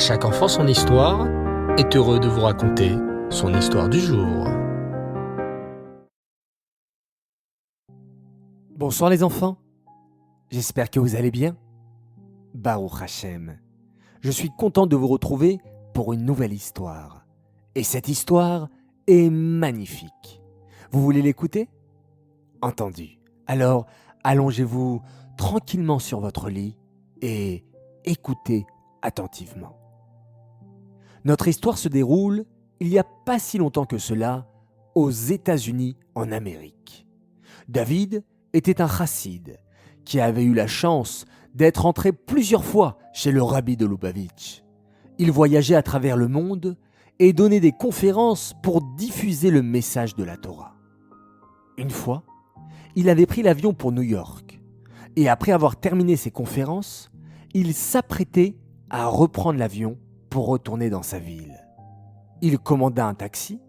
chaque enfant son histoire est heureux de vous raconter son histoire du jour. Bonsoir les enfants, j'espère que vous allez bien. Baruch Hashem, je suis content de vous retrouver pour une nouvelle histoire. Et cette histoire est magnifique. Vous voulez l'écouter ? Entendu. Alors, allongez-vous tranquillement sur votre lit et écoutez attentivement. Notre histoire se déroule il n'y a pas si longtemps que cela aux États-Unis en Amérique. David était un chassid qui avait eu la chance d'être entré plusieurs fois chez le rabbi de Lubavitch. Il voyageait à travers le monde et donnait des conférences pour diffuser le message de la Torah. Une fois, il avait pris l'avion pour New York et après avoir terminé ses conférences, il s'apprêtait à reprendre l'avion pour retourner dans sa ville. Il commanda un taxi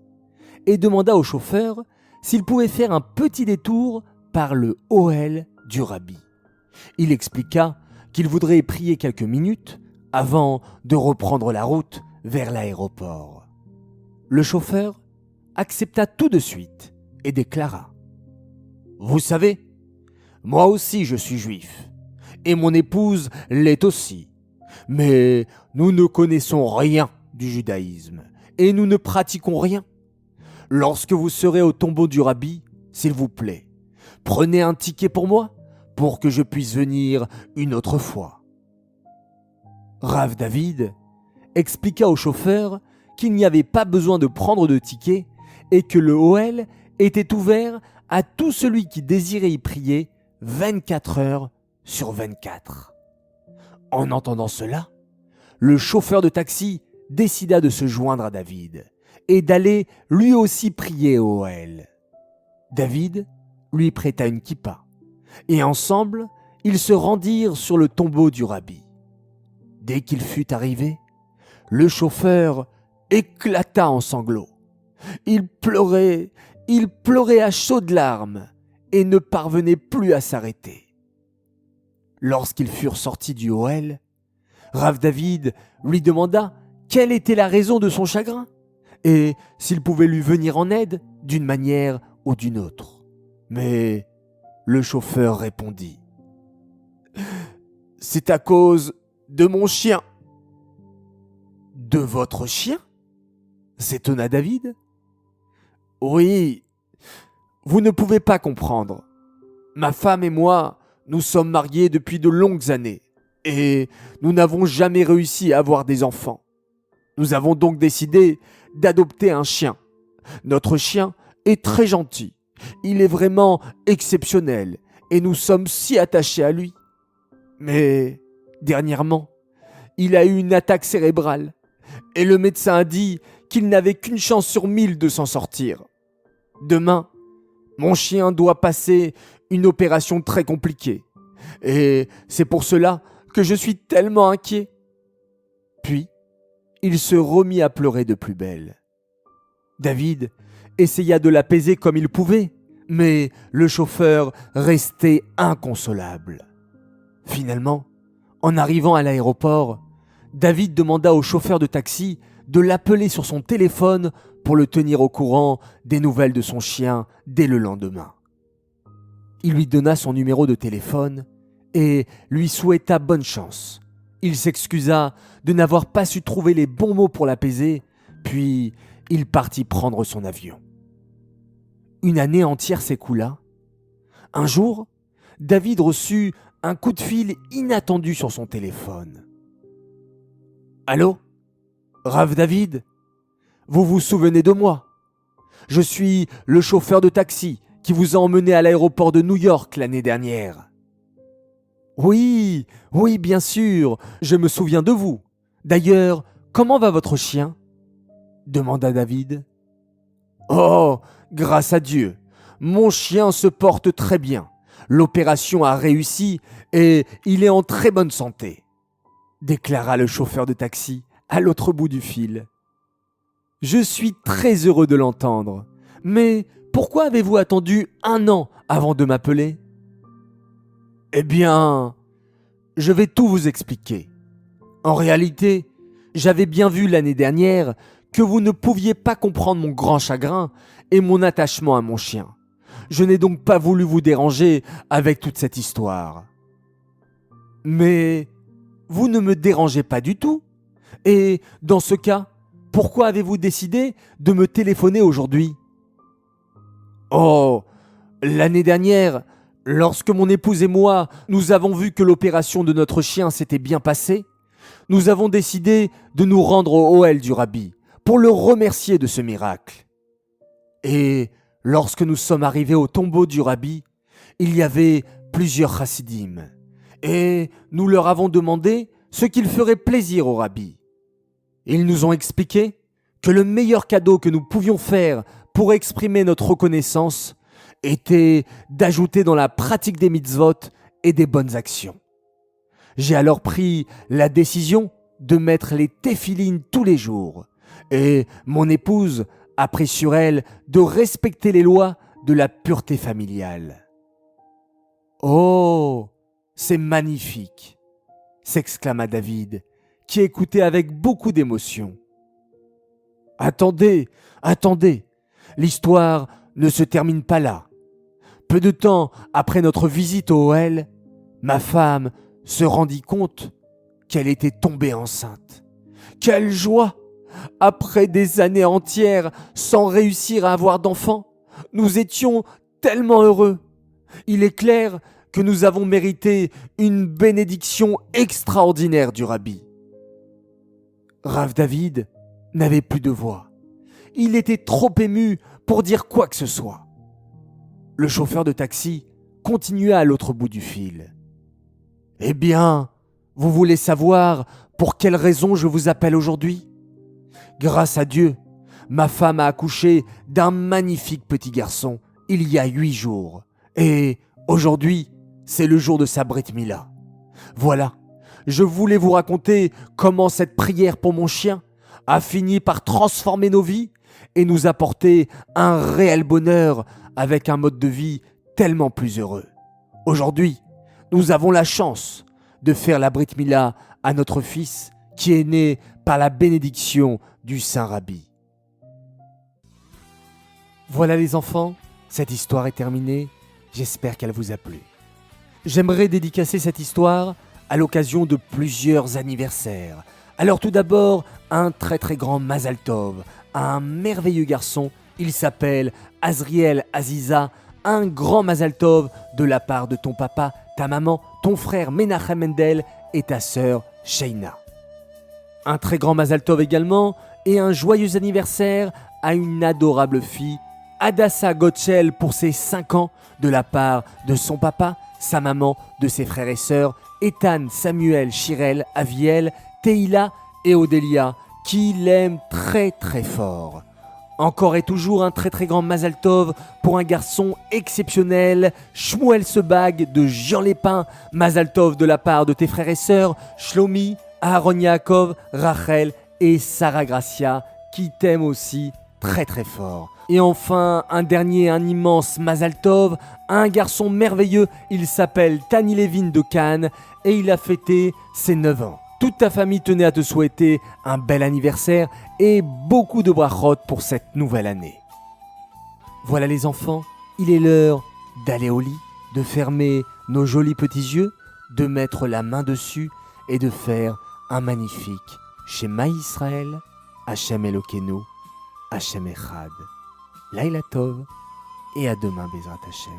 et demanda au chauffeur s'il pouvait faire un petit détour par le Ohel du Rabbi. Il expliqua qu'il voudrait prier quelques minutes avant de reprendre la route vers l'aéroport. Le chauffeur accepta tout de suite et déclara : « Vous savez, moi aussi je suis juif, et mon épouse l'est aussi, mais nous ne connaissons rien du judaïsme et nous ne pratiquons rien. Lorsque vous serez au tombeau du Rabbi, s'il vous plaît, prenez un ticket pour moi, pour que je puisse venir une autre fois. » Rav David expliqua au chauffeur qu'il n'y avait pas besoin de prendre de ticket et que le Ohel était ouvert à tout celui qui désirait y prier 24 heures sur 24. En entendant cela, le chauffeur de taxi décida de se joindre à David et d'aller lui aussi prier au Ohel. David lui prêta une kippa et ensemble, ils se rendirent sur le tombeau du Rabbi. Dès qu'il fut arrivé, le chauffeur éclata en sanglots. Il pleurait à chaudes larmes et ne parvenait plus à s'arrêter. Lorsqu'ils furent sortis du Ohel, Rav David lui demanda quelle était la raison de son chagrin et s'il pouvait lui venir en aide d'une manière ou d'une autre. Mais le chauffeur répondit : « C'est à cause de mon chien. »« De votre chien ?» s'étonna David. « Oui, vous ne pouvez pas comprendre. Ma femme et moi, nous sommes mariés depuis de longues années et nous n'avons jamais réussi à avoir des enfants. Nous avons donc décidé d'adopter un chien. Notre chien est très gentil. Il est vraiment exceptionnel et nous sommes si attachés à lui. Mais dernièrement, il a eu une attaque cérébrale et le médecin a dit qu'il n'avait qu'une chance sur 1000 de s'en sortir. Demain, mon chien doit passer une opération très compliquée et c'est pour cela que je suis tellement inquiet. » Puis, il se remit à pleurer de plus belle. David essaya de l'apaiser comme il pouvait, mais le chauffeur restait inconsolable. Finalement, en arrivant à l'aéroport, David demanda au chauffeur de taxi de l'appeler sur son téléphone pour le tenir au courant des nouvelles de son chien dès le lendemain. Il lui donna son numéro de téléphone et lui souhaita bonne chance. Il s'excusa de n'avoir pas su trouver les bons mots pour l'apaiser, puis il partit prendre son avion. Une année entière s'écoula. Un jour, David reçut un coup de fil inattendu sur son téléphone. « Allô ? Rav David ? Vous vous souvenez de moi ? Je suis le chauffeur de taxi qui vous a emmené à l'aéroport de New York l'année dernière. »« Oui, bien sûr, je me souviens de vous. D'ailleurs, comment va votre chien ? » demanda David. « Oh, grâce à Dieu, mon chien se porte très bien. L'opération a réussi et il est en très bonne santé, » déclara le chauffeur de taxi à l'autre bout du fil. « Je suis très heureux de l'entendre, mais pourquoi avez-vous attendu 1 an avant de m'appeler ? » « Eh bien, je vais tout vous expliquer. En réalité, J'avais bien vu l'année dernière que vous ne pouviez pas comprendre mon grand chagrin et mon attachement à mon chien. Je n'ai donc pas voulu vous déranger avec toute cette histoire. Mais vous ne me dérangez pas du tout. Et dans ce cas, pourquoi avez-vous décidé de me téléphoner aujourd'hui ? Oh, l'année dernière, lorsque mon épouse et moi, nous avons vu que l'opération de notre chien s'était bien passée, nous avons décidé de nous rendre au Ohel du Rabbi pour le remercier de ce miracle. Et lorsque nous sommes arrivés au tombeau du Rabbi, il y avait plusieurs chassidim. Et nous leur avons demandé ce qu'il ferait plaisir au Rabbi. Ils nous ont expliqué que le meilleur cadeau que nous pouvions faire pour exprimer notre reconnaissance était d'ajouter dans la pratique des mitzvot et des bonnes actions. J'ai alors pris la décision de mettre les téphilines tous les jours et mon épouse a pris sur elle de respecter les lois de la pureté familiale. « Oh, c'est magnifique !» s'exclama David, qui écoutait avec beaucoup d'émotion. « Attendez, l'histoire ne se termine pas là. Peu de temps après notre visite au Ohel, ma femme se rendit compte qu'elle était tombée enceinte. Quelle joie! Après des années entières sans réussir à avoir d'enfant, nous étions tellement heureux. Il est clair que nous avons mérité une bénédiction extraordinaire du Rabbi. Rav David n'avait plus de voix. Il était trop ému pour dire quoi que ce soit. Le chauffeur de taxi continua à l'autre bout du fil. « Eh bien, vous voulez savoir pour quelle raison je vous appelle aujourd'hui ? Grâce à Dieu, ma femme a accouché d'un magnifique petit garçon il y a 8 jours. Et aujourd'hui, c'est le jour de sa Brit Mila. Voilà, je voulais vous raconter comment cette prière pour mon chien a fini par transformer nos vies et nous apporter un réel bonheur avec un mode de vie tellement plus heureux. Aujourd'hui, nous avons la chance de faire la Brit Mila à notre fils qui est né par la bénédiction du Saint Rabbi. Voilà les enfants, cette histoire est terminée. J'espère qu'elle vous a plu. J'aimerais dédicacer cette histoire à l'occasion de plusieurs anniversaires. Alors tout d'abord, un très très grand Mazal Tov, un merveilleux garçon. Il s'appelle Azriel Aziza, un grand Mazal Tov de la part de ton papa, ta maman, ton frère Menachem Mendel et ta sœur Sheina. Un très grand Mazal Tov également et un joyeux anniversaire à une adorable fille, Adassa Gotchel pour ses 5 ans de la part de son papa, sa maman, de ses frères et sœurs, Ethan, Samuel, Shirel, Aviel, Teila et Odélia, qui l'aiment très très fort. Encore et toujours un très très grand Mazal Tov pour un garçon exceptionnel, Shmuel Sebag de Jean Lépin, Mazal Tov de la part de tes frères et sœurs, Shlomi, Aaron Yaakov, Rachel et Sarah Gracia, qui t'aiment aussi très très fort. Et enfin, un immense Mazal Tov, un garçon merveilleux, il s'appelle Tani Levin de Cannes et il a fêté ses 9 ans. Toute ta famille tenait à te souhaiter un bel anniversaire et beaucoup de brachot pour cette nouvelle année. Voilà les enfants, il est l'heure d'aller au lit, de fermer nos jolis petits yeux, de mettre la main dessus et de faire un magnifique Shema Israël, Hashem Elokeinu, Hashem Echad. Laila Tov et à demain Bezrat Hashem.